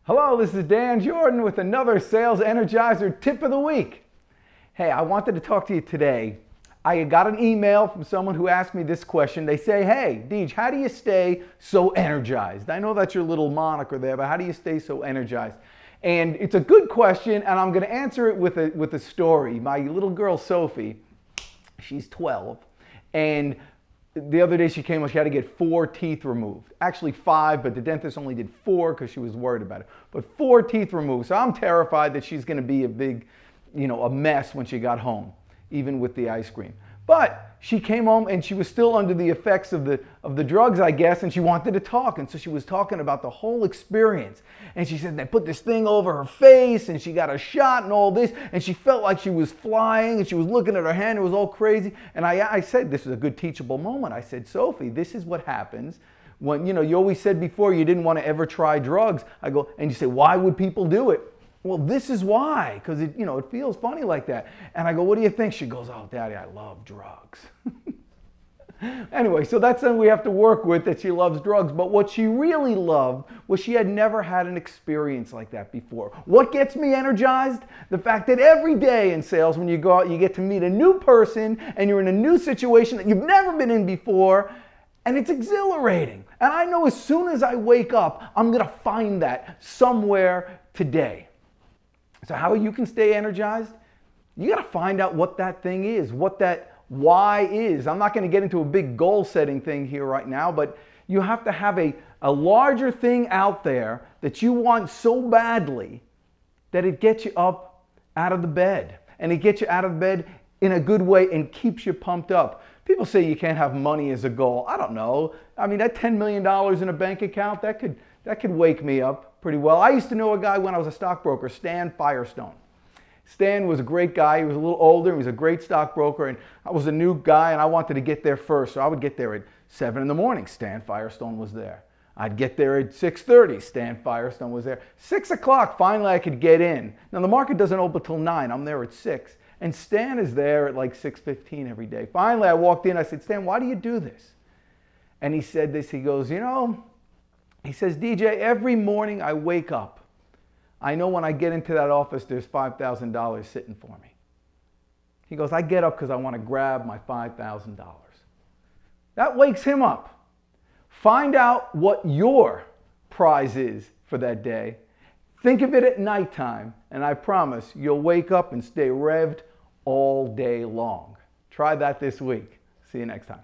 Hello, this is Dan Jourdan with another Sales Energizer Tip of the Week. Hey, I wanted to talk to you today. I got an email from someone who asked me this question. They say, hey, Deej, how do you stay so energized? I know that's your little moniker there, but how do you stay so energized? And it's a good question, and I'm going to answer it with a story. My little girl, Sophie, she's 12, and the other day she came home, she had to get 4 teeth removed. Actually 5, but the dentist only did 4 because she was worried about it. But 4 teeth removed. So I'm terrified that she's going to be a big, a mess when she got home, even with the ice cream. But she came home and she was still under the effects of the drugs, I guess, and she wanted to talk. And so she was talking about the whole experience. And she said they put this thing over her face and she got a shot and all this. And she felt like she was flying and she was looking at her hand. It was all crazy. And I said, this is a good teachable moment. I said, Sophie, this is what happens when, you always said before you didn't want to ever try drugs. I go, and you say, why would people do it? Well, this is why, because it feels funny like that. And I go, what do you think? She goes, oh, Daddy, I love drugs. Anyway, so that's something we have to work with, that she loves drugs. But what she really loved was she had never had an experience like that before. What gets me energized? The fact that every day in sales, when you go out, you get to meet a new person and you're in a new situation that you've never been in before. And it's exhilarating. And I know as soon as I wake up, I'm going to find that somewhere today. So how you can stay energized? You got to find out what that thing is, what that why is. I'm not going to get into a big goal setting thing here right now, but you have to have a larger thing out there that you want so badly that it gets you up out of the bed. And it gets you out of bed in a good way and keeps you pumped up. People say you can't have money as a goal. I don't know. I mean, that $10 million in a bank account, that could wake me up pretty well. I used to know a guy when I was a stockbroker, Stan Firestone. Stan was a great guy. He was a little older. He was a great stockbroker, and I was a new guy, and I wanted to get there first. So I would get there at 7 in the morning. Stan Firestone was there. I'd get there at 6:30. Stan Firestone was there. 6 o'clock, finally I could get in. Now the market doesn't open till 9. I'm there at 6. And Stan is there at like 6:15 every day. Finally I walked in. I said, Stan, why do you do this? And he said this. He goes, he says, DJ, every morning I wake up, I know when I get into that office, there's $5,000 sitting for me. He goes, I get up because I want to grab my $5,000. That wakes him up. Find out what your prize is for that day. Think of it at nighttime, and I promise you'll wake up and stay revved all day long. Try that this week. See you next time.